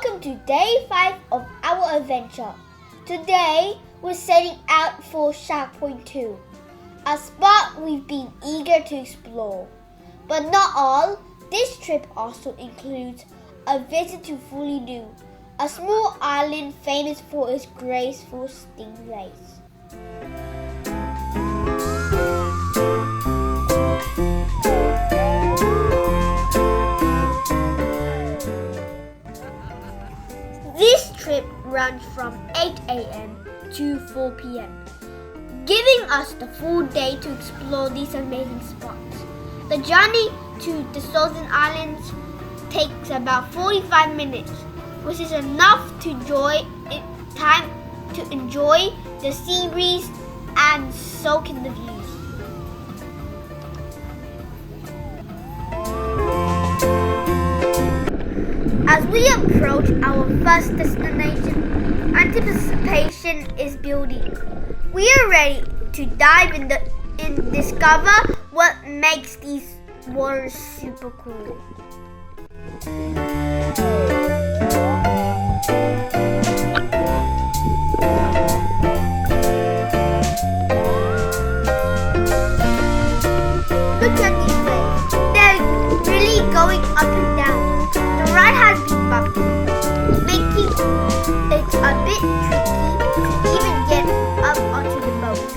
Welcome to day 5 of our adventure. Today we're setting out for Shark Point 2, a spot we've been eager to explore. But not all. This trip also includes a visit to Fulidhoo, a small island famous for its graceful stingrays. This trip runs from 8 a.m. to 4 p.m., giving us the full day to explore these amazing spots. The journey to the Southern Islands takes about 45 minutes, which is enough to enjoy the sea breeze and soak in the views. As we approach our first destination, anticipation is building. We are ready to dive in and discover what makes these waters super cool. Look at these waves. They're really going up and down. The ride has been bumpy, making it a bit tricky to even get up onto the boat.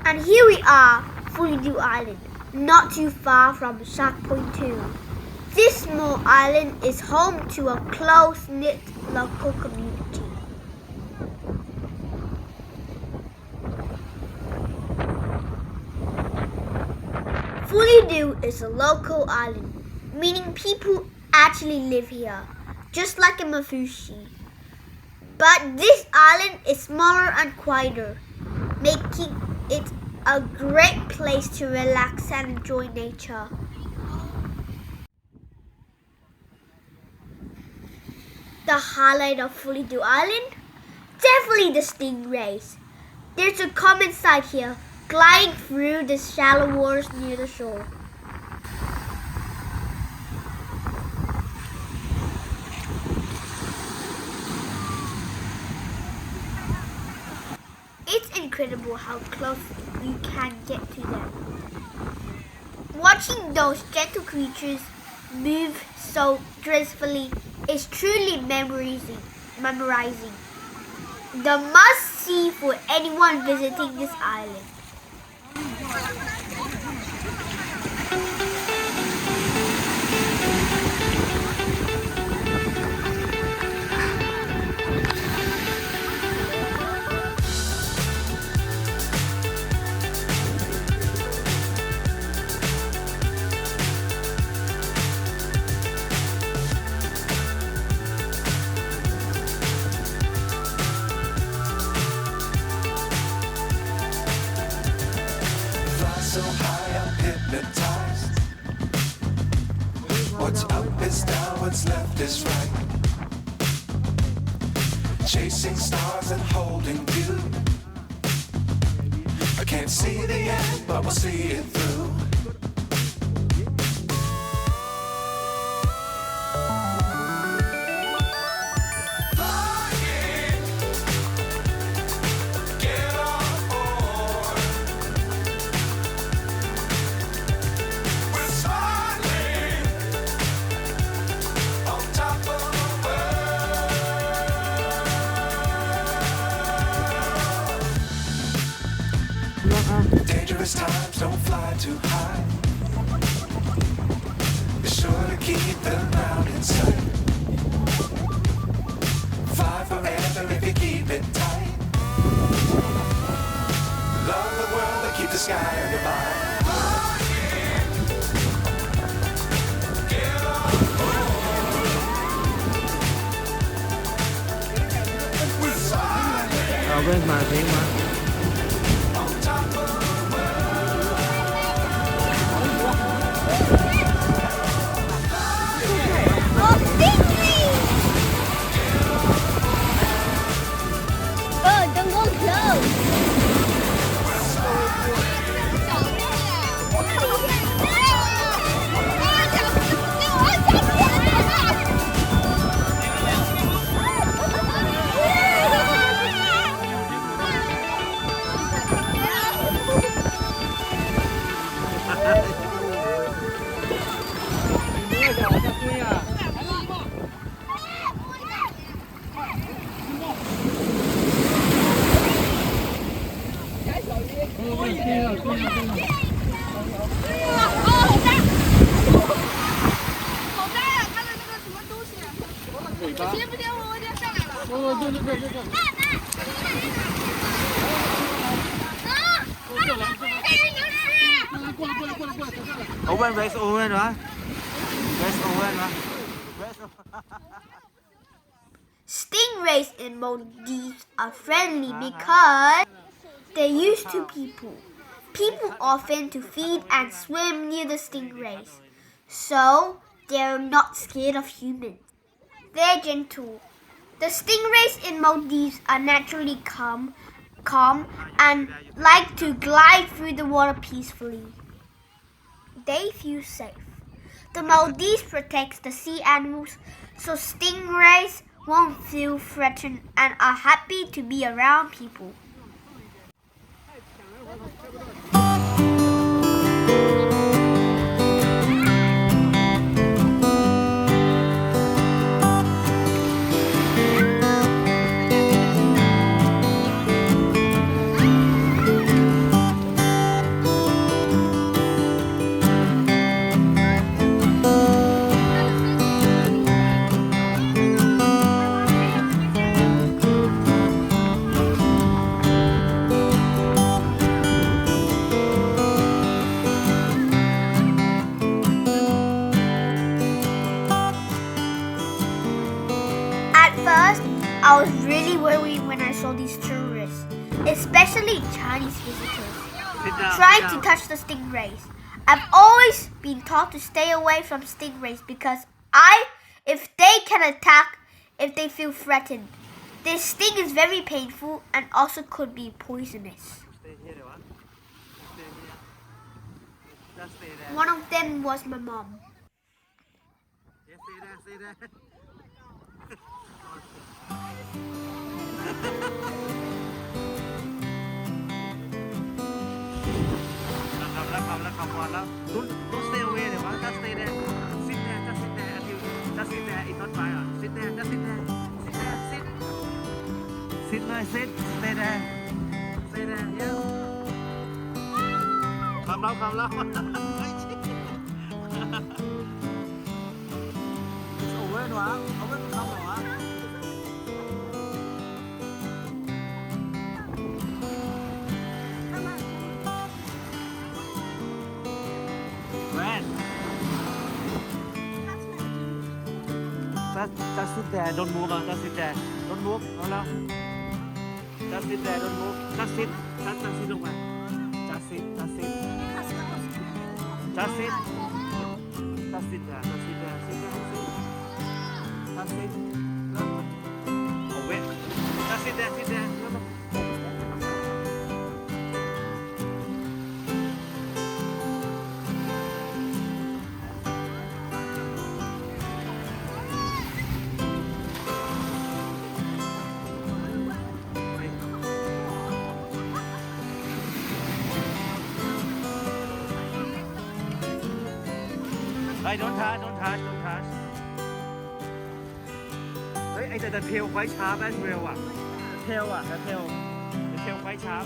And here we are, Fulidhoo Island, not too far from Shark Point 2. This small island is home to a close-knit local community. Fulidhoo is a local island, meaning people actually live here, just like in Mafushi. But this island is smaller and quieter, making it a great place to relax and enjoy nature. The highlight of Fulidhoo Island? Definitely the stingrays. There's a common sight here, gliding through the shallow waters near the shore. It's incredible how close you can get to them. Watching those gentle creatures move so gracefully is truly memorizing. The must-see for anyone visiting this island. So high, I'm hypnotized. What's up is down, what's left is right. Chasing stars and holding you. I can't see the end, but we'll see it through. Dangerous times, don't fly too high. Be sure to keep the ground in sight. Fly forever if you keep it tight. Love the world and keep the sky on your mind. Bên mà tiếng mà Don't go close. Owen, where's Owen วะ Where's Owen วะ Where's Stingrays in Maldives are friendly because they're used to people. People often to feed and swim near the stingrays, so they're not scared of humans. They're gentle. The stingrays in Maldives are naturally calm and like to glide through the water peacefully. They feel safe. The Maldives protects the sea animals, so stingrays won't feel threatened and are happy to be around people. At first, I was really worried when I saw these tourists, especially Chinese visitors, trying to touch the stingrays. I've always been taught to stay away from stingrays because if they can attack if they feel threatened. Their sting is very painful and also could be poisonous. One of them was my mom. Don't stay away เดี๋ยววะ Just stay there. Sit there. Just sit there. Just sit there. It's not fire. Sit there. Just sit there. Sit there. Sit. Sit เลย Sit. Stay there. Stay there. Yeah. คำแล้ว It's Owen วะ Owen คำเหรอวะ Just sit there, don't move. Just sit there, don't move. เอาแล้ว Just sit there, don't move. Just sit ลงมา Just sit. Just sit there. Just sit there. Just sit. Oh wait. Just sit there. Hey, don't touch. เฮ้ย ไอ้แต่เทลไว้ชาร์ปแอนด์เรลอะเทลไว้ชาร์ป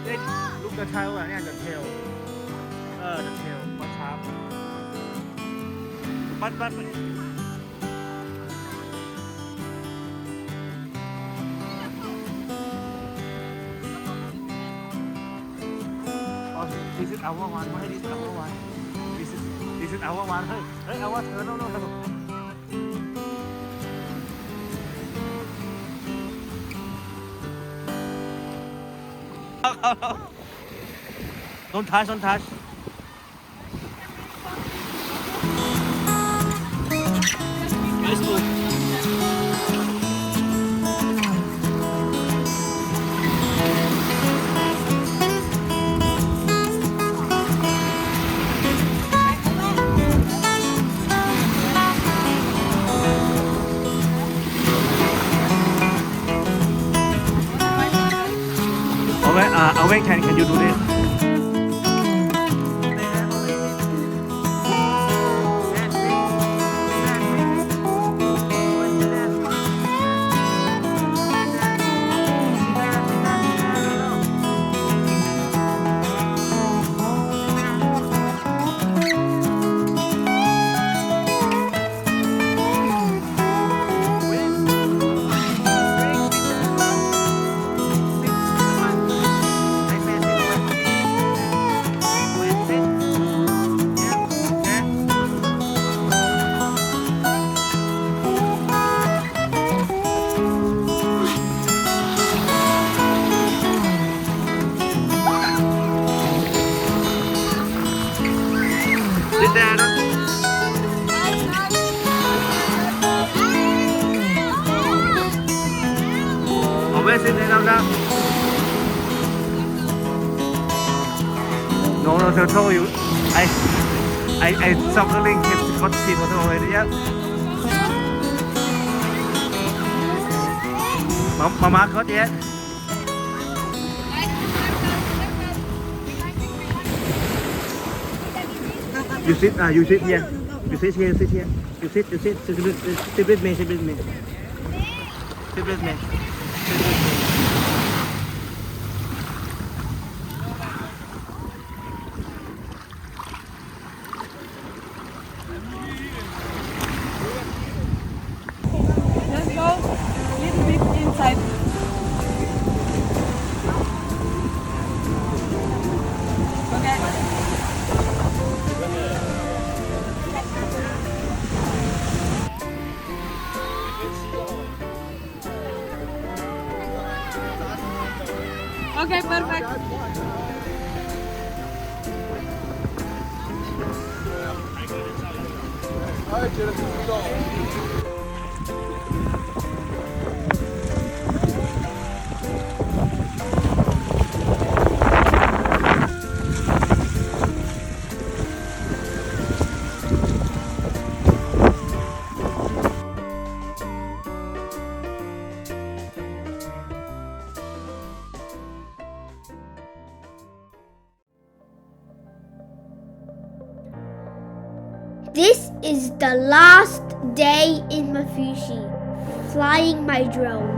เอ้ยลูกเดอะเทลอะเนี่ยเดอะเทลเดอะเทลไว้ชาร์ปบัดอ๋อ this is our one ไม่ให้ this is our one this is our one เฮ้ย our turn no Don't touch. Let's move. Owen, can you do this? Sit there, don't. Owen, sit there now. No, turtle, you. I suckling his got teeth already. Yeah. Mama got yet. You sit here. You sit here. You sit here. You sit with me. Sit with me. Sit with me. Let's go a little bit inside. Okay. Okay, perfect. This is the last day in Mafushi, flying my drone.